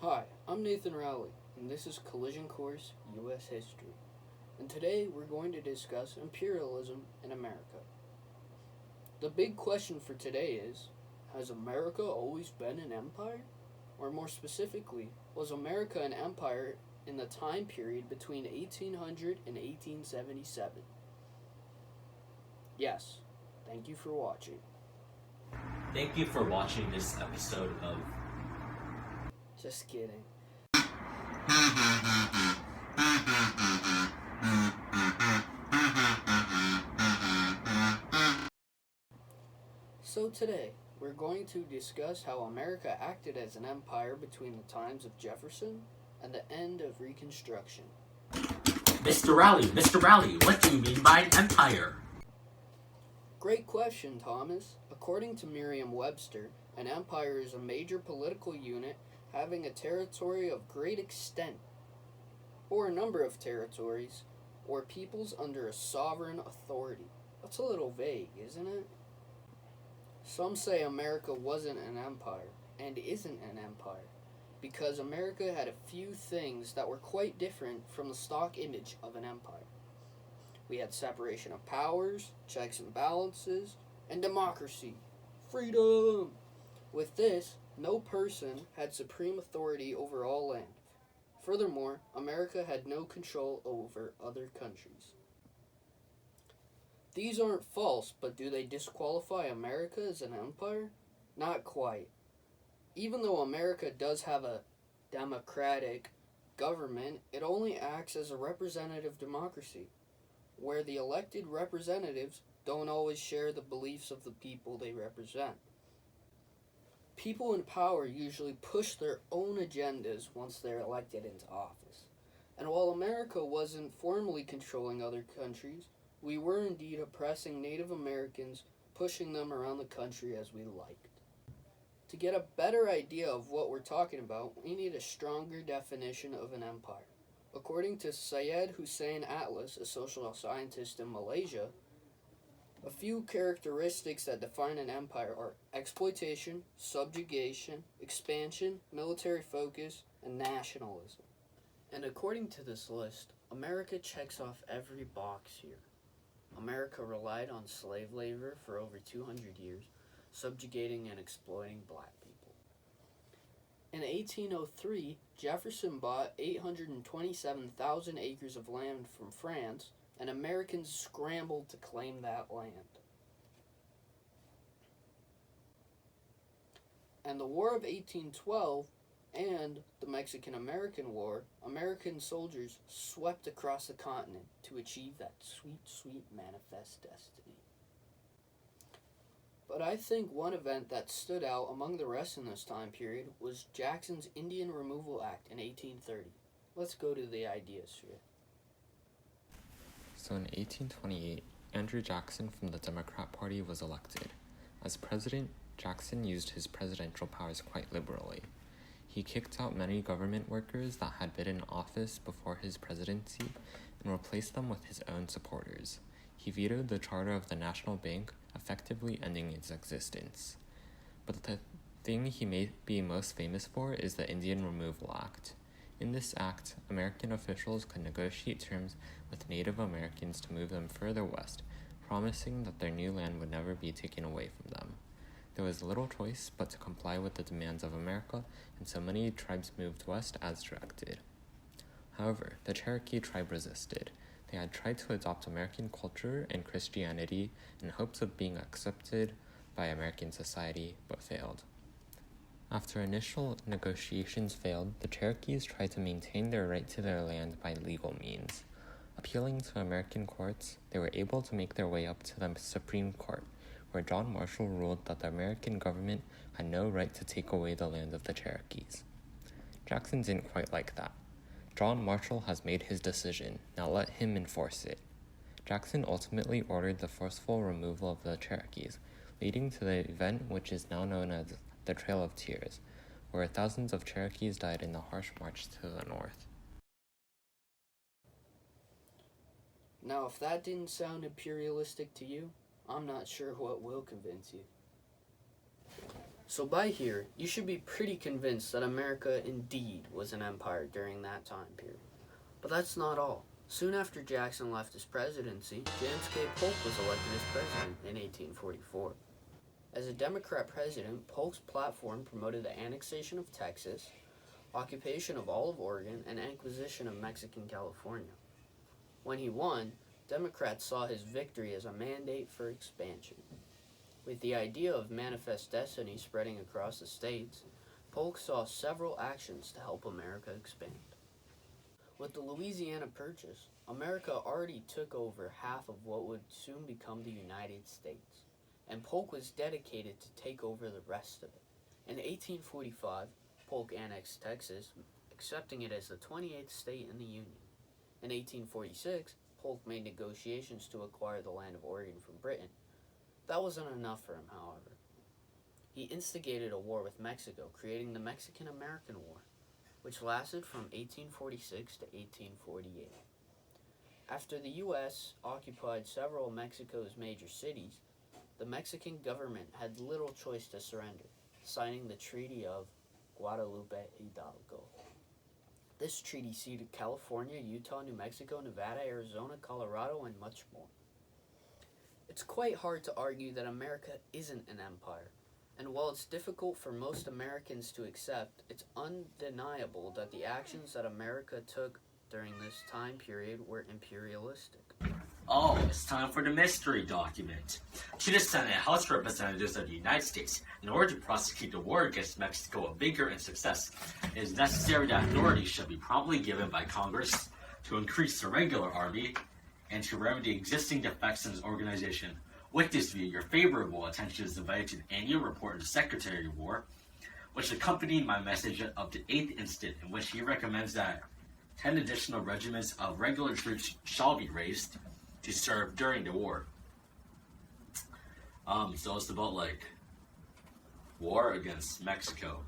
Hi, I'm Nathan Rowley, and this is Collision Course U.S. History. And today we're going to discuss imperialism in America. The big question for today is, has America always been an empire? Or more specifically, was America an empire in the time period between 1800 and 1877? Yes, thank you for watching. Thank you for watching this episode of Just kidding. So today, we're going to discuss how America acted as an empire between the times of Jefferson and the end of Reconstruction. Mr. Rowley, what do you mean by an empire? Great question, Thomas. According to Merriam-Webster, an empire is a major political unit having a territory of great extent, or a number of territories, or peoples under a sovereign authority. That's a little vague, isn't it? Some say America wasn't an empire, and isn't an empire, because America had a few things that were quite different from the stock image of an empire. We had separation of powers, checks and balances, and democracy. Freedom! With this, no person had supreme authority over all land. Furthermore, America had no control over other countries. These aren't false, but do they disqualify America as an empire? Not quite. Even though America does have a democratic government, it only acts as a representative democracy, where the elected representatives don't always share the beliefs of the people they represent. People in power usually push their own agendas once they're elected into office. And while America wasn't formally controlling other countries, we were indeed oppressing Native Americans, pushing them around the country as we liked. To get a better idea of what we're talking about, we need a stronger definition of an empire. According to Syed Hussein Atlas, a social scientist in Malaysia, a few characteristics that define an empire are exploitation, subjugation, expansion, military focus, and nationalism. And according to this list, America checks off every box here. America relied on slave labor for over 200 years, subjugating and exploiting black people. In 1803, Jefferson bought 827,000 acres of land from France, and Americans scrambled to claim that land. And the War of 1812 and the Mexican-American War, American soldiers swept across the continent to achieve that sweet, sweet manifest destiny. But I think one event that stood out among the rest in this time period was Jackson's Indian Removal Act in 1830. Let's go to the ideas here. So in 1828, Andrew Jackson from the Democrat Party was elected. As president, Jackson used his presidential powers quite liberally. He kicked out many government workers that had been in office before his presidency and replaced them with his own supporters. He vetoed the charter of the National Bank, effectively ending its existence. But the thing he may be most famous for is the Indian Removal Act. In this act, American officials could negotiate terms with Native Americans to move them further west, promising that their new land would never be taken away from them. There was little choice but to comply with the demands of America, and so many tribes moved west as directed. However, the Cherokee tribe resisted. They had tried to adopt American culture and Christianity in hopes of being accepted by American society, but failed. After initial negotiations failed, the Cherokees tried to maintain their right to their land by legal means. Appealing to American courts, they were able to make their way up to the Supreme Court, where John Marshall ruled that the American government had no right to take away the land of the Cherokees. Jackson didn't quite like that. John Marshall has made his decision, now let him enforce it. Jackson ultimately ordered the forceful removal of the Cherokees, leading to the event which is now known as the Trail of Tears, where thousands of Cherokees died in the harsh march to the north. Now, if that didn't sound imperialistic to you, I'm not sure what will convince you. So by here, you should be pretty convinced that America indeed was an empire during that time period. But that's not all. Soon after Jackson left his presidency, James K. Polk was elected as president in 1844. As a Democrat president, Polk's platform promoted the annexation of Texas, occupation of all of Oregon, and acquisition of Mexican California. When he won, Democrats saw his victory as a mandate for expansion. With the idea of manifest destiny spreading across the states, Polk saw several actions to help America expand. With the Louisiana Purchase, America already took over half of what would soon become the United States, and Polk was dedicated to take over the rest of it. In 1845, Polk annexed Texas, accepting it as the 28th state in the Union. In 1846, Polk made negotiations to acquire the land of Oregon from Britain. That wasn't enough for him, however. He instigated a war with Mexico, creating the Mexican-American War, which lasted from 1846 to 1848. After the U.S. occupied several of Mexico's major cities, the Mexican government had little choice to surrender, signing the Treaty of Guadalupe Hidalgo. This treaty ceded California, Utah, New Mexico, Nevada, Arizona, Colorado, and much more. It's quite hard to argue that America isn't an empire, and while it's difficult for most Americans to accept, it's undeniable that the actions that America took during this time period were imperialistic. Oh, it's time for the mystery document. To the Senate House Representatives of the United States, in order to prosecute the war against Mexico with vigor and success, it is necessary that authority should be promptly given by Congress to increase the regular army and to remedy existing defects in its organization. With this view, your favorable attention is invited to the annual report of the Secretary of War, which accompanied my message of the 8th instant, in which he recommends that 10 additional regiments of regular troops shall be raised to serve during the war. So it's about war against Mexico.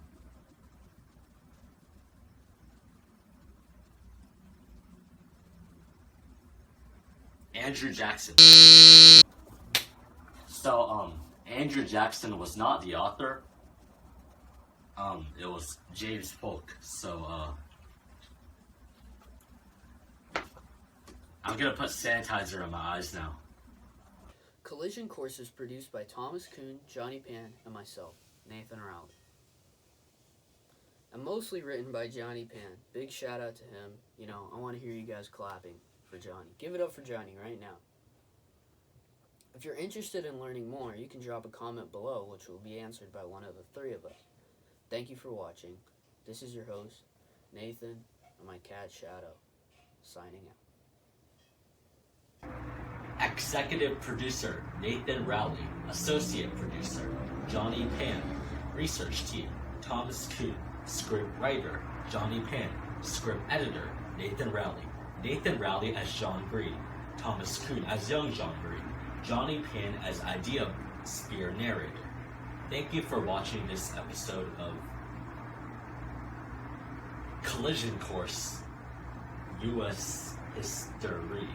Andrew Jackson. So, Andrew Jackson was not the author. It was James Polk. So, I'm gonna put sanitizer in my eyes now. Collision Course is produced by Thomas Kuhn, Johnny Pan, and myself, Nathan Rowley. And mostly written by Johnny Pan. Big shout out to him. I want to hear you guys clapping for Johnny. Give it up for Johnny right now. If you're interested in learning more, you can drop a comment below, which will be answered by one of the three of us. Thank you for watching. This is your host, Nathan, and my cat Shadow, signing out. Executive producer Nathan Rowley, associate producer Johnny Pan, research team Thomas Kuhn, script writer Johnny Pan, script editor Nathan Rowley as John Green, Thomas Kuhn as young John Green, Johnny Pan as Idea Spear narrator. Thank you for watching this episode of Collision Course U.S. History.